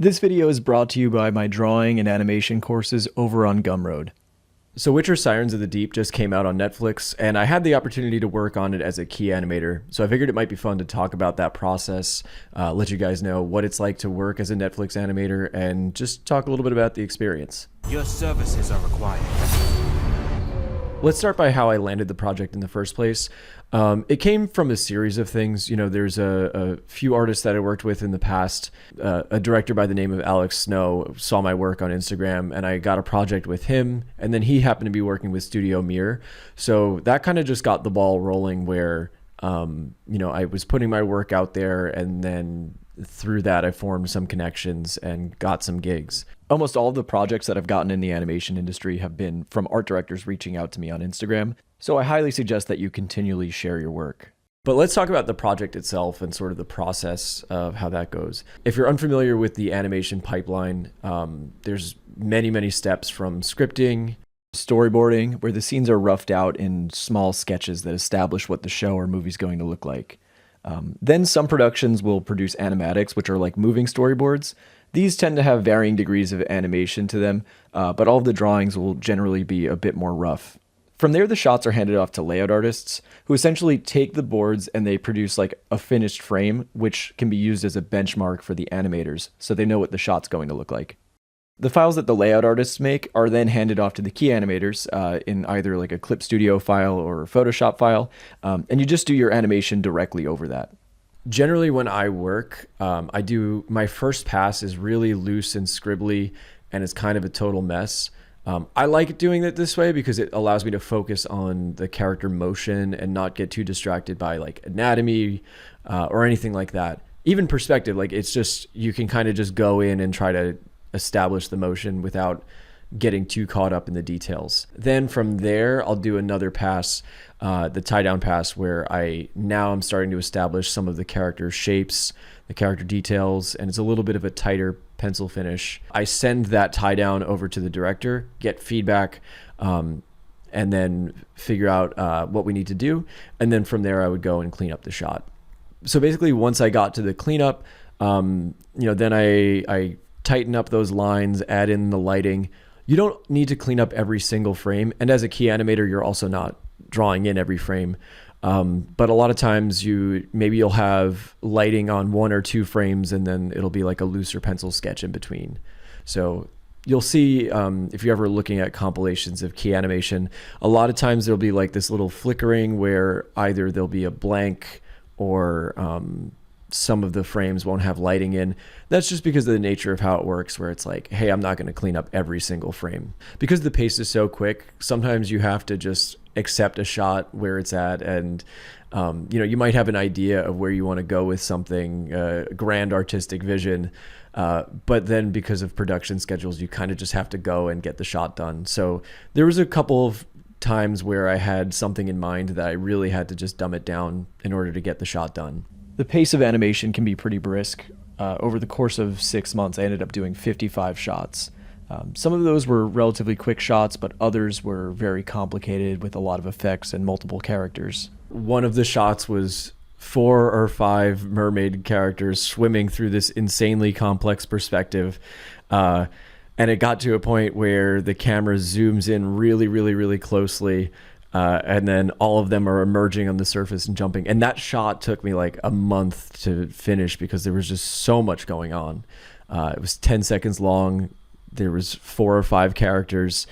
This video is brought to you by my drawing and animation courses over on Gumroad. So Witcher Sirens of the Deep just came out on Netflix, and I had the opportunity to work on it as a key animator. So I figured it might be fun to talk about that process, let you guys know what it's like to work as a Netflix animator, and just talk a little bit about the experience. Your services are required. Let's start by how I landed the project in the first place. It came from a series of things. You know, there's a few artists that I worked with in the past. A director by the name of Alex Snow saw my work on Instagram, and I got a project with him. And then he happened to be working with Studio Mir. So that kind of just got the ball rolling where, I was putting my work out there, and then through that, I formed some connections and got some gigs. Almost all of the projects that I've gotten in the animation industry have been from art directors reaching out to me on Instagram, so I highly suggest that you continually share your work. But let's talk about the project itself and sort of the process of how that goes. If you're unfamiliar with the animation pipeline, there's many steps from scripting, storyboarding, where the scenes are roughed out in small sketches that establish what the show or movie is going to look like. Then some productions will produce animatics, which are like moving storyboards. These tend to have varying degrees of animation to them, but all of the drawings will generally be a bit more rough. From there, the shots are handed off to layout artists, who essentially take the boards and they produce like a finished frame, which can be used as a benchmark for the animators, so they know what the shot's going to look like. The files that the layout artists make are then handed off to the key animators in either like a Clip Studio file or a Photoshop file, and you just do your animation directly over that. Generally, when I work, my first pass is really loose and scribbly, and it's kind of a total mess. I like doing it this way because it allows me to focus on the character motion and not get too distracted by like anatomy or anything like that. Even perspective, like it's just, you can kind of just go in and try to establish the motion without getting too caught up in the details. Then from there, I'll do another pass, the tie down pass, where I'm starting to establish some of the character shapes, the character details, and it's a little bit of a tighter pencil finish. I send that tie down over to the director, get feedback, and then figure out what we need to do. And then from there, I would go and clean up the shot. So basically, once I got to the cleanup, then I tighten up those lines, add in the lighting. You don't need to clean up every single frame. And as a key animator, you're also not drawing in every frame. But a lot of times you'll have lighting on one or two frames, and then it'll be like a looser pencil sketch in between. So you'll see, if you're ever looking at compilations of key animation, a lot of times there'll be like this little flickering where either there'll be a blank or some of the frames won't have lighting in. That's just because of the nature of how it works, where it's like, hey, I'm not going to clean up every single frame. Because the pace is so quick, sometimes you have to just accept a shot where it's at, and you might have an idea of where you want to go with something, grand artistic vision, but then because of production schedules, you kind of just have to go and get the shot done. So there was a couple of times where I had something in mind that I really had to just dumb it down in order to get the shot done. The pace of animation can be pretty brisk. Over the course of 6 months, I ended up doing 55 shots. Some of those were relatively quick shots, but others were very complicated with a lot of effects and multiple characters. One of the shots was 4 or 5 mermaid characters swimming through this insanely complex perspective. And it got to a point where the camera zooms in really closely. And then all of them are emerging on the surface and jumping. And that shot took me like a month to finish because there was just so much going on. It was 10 seconds long. There was 4 or 5 characters.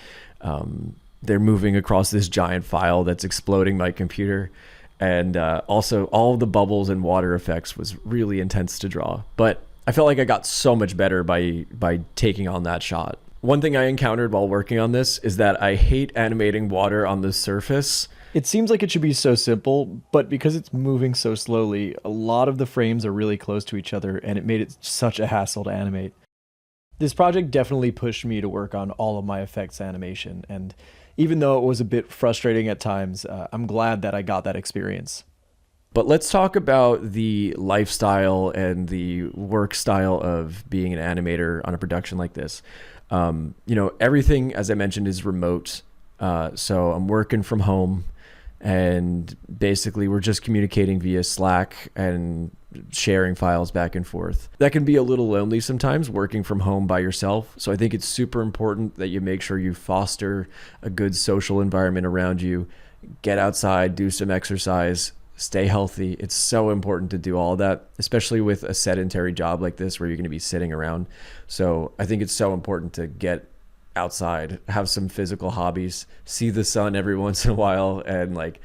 They're moving across this giant file that's exploding my computer. And also all of the bubbles and water effects was really intense to draw. But I felt like I got so much better by taking on that shot. One thing I encountered while working on this is that I hate animating water on the surface. It seems like it should be so simple, but because it's moving so slowly, a lot of the frames are really close to each other, and it made it such a hassle to animate. This project definitely pushed me to work on all of my effects animation, and even though it was a bit frustrating at times, I'm glad that I got that experience. But let's talk about the lifestyle and the work style of being an animator on a production like this. Everything, as I mentioned, is remote. So I'm working from home, and basically we're just communicating via Slack and sharing files back and forth. That can be a little lonely sometimes working from home by yourself. So I think it's super important that you make sure you foster a good social environment around you. Get outside, do some exercise, stay healthy. It's so important to do all that, especially with a sedentary job like this where you're going to be sitting around. So I think it's so important to get outside, have some physical hobbies, see the sun every once in a while, and like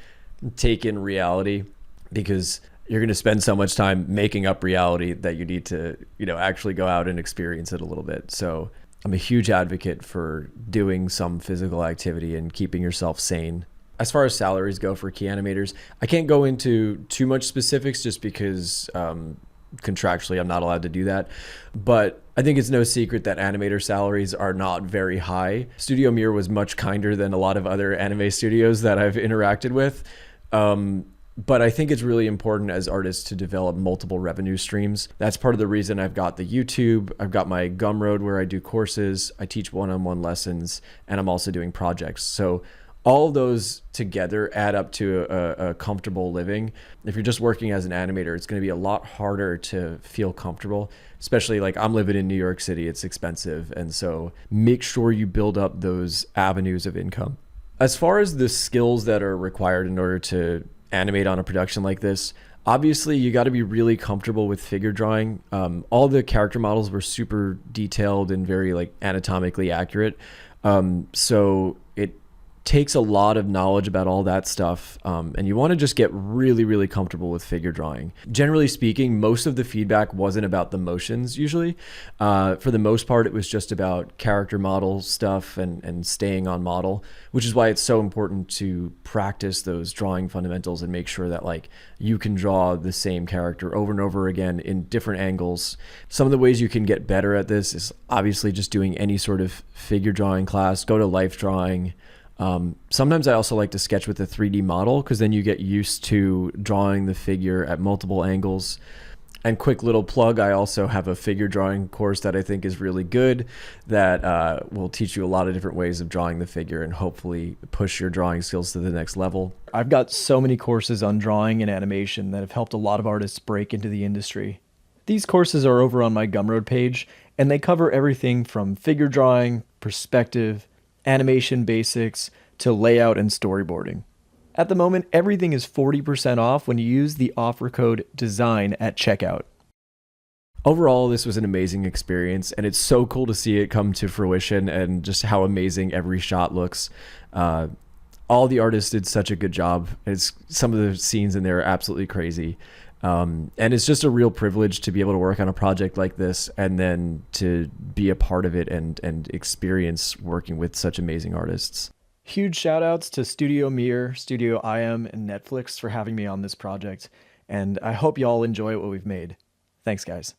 take in reality, because you're going to spend so much time making up reality that you need to, actually go out and experience it a little bit. So I'm a huge advocate for doing some physical activity and keeping yourself sane. As far as salaries go for key animators, I can't go into too much specifics just because contractually I'm not allowed to do that. But I think it's no secret that animator salaries are not very high. Studio Mir was much kinder than a lot of other anime studios that I've interacted with. But I think it's really important as artists to develop multiple revenue streams. That's part of the reason I've got the YouTube, I've got my Gumroad where I do courses, I teach one-on-one lessons, and I'm also doing projects. So all those together add up to a comfortable living. If you're just working as an animator, it's going to be a lot harder to feel comfortable, especially like I'm living in New York City, it's expensive. And so make sure you build up those avenues of income. As far as the skills that are required in order to animate on a production like this, obviously you got to be really comfortable with figure drawing. All the character models were super detailed and very like anatomically accurate. So it takes a lot of knowledge about all that stuff, and you want to just get really, really comfortable with figure drawing. Generally speaking, most of the feedback wasn't about the motions usually. For the most part, it was just about character model stuff and staying on model, which is why it's so important to practice those drawing fundamentals and make sure that like you can draw the same character over and over again in different angles. Some of the ways you can get better at this is obviously just doing any sort of figure drawing class, go to life drawing. Sometimes I also like to sketch with a 3D model because then you get used to drawing the figure at multiple angles. And quick little plug, I also have a figure drawing course that I think is really good that will teach you a lot of different ways of drawing the figure and hopefully push your drawing skills to the next level. I've got so many courses on drawing and animation that have helped a lot of artists break into the industry. These courses are over on my Gumroad page, and they cover everything from figure drawing, perspective, animation basics, to layout and storyboarding. At the moment, everything is 40% off when you use the offer code DESIGN at checkout. Overall, this was an amazing experience, and it's so cool to see it come to fruition and just how amazing every shot looks. All the artists did such a good job. Some of the scenes in there are absolutely crazy. And it's just a real privilege to be able to work on a project like this and then to be a part of it and experience working with such amazing artists. Huge shout outs to Studio Mir, Studio IM, and Netflix for having me on this project. And I hope y'all enjoy what we've made. Thanks, guys.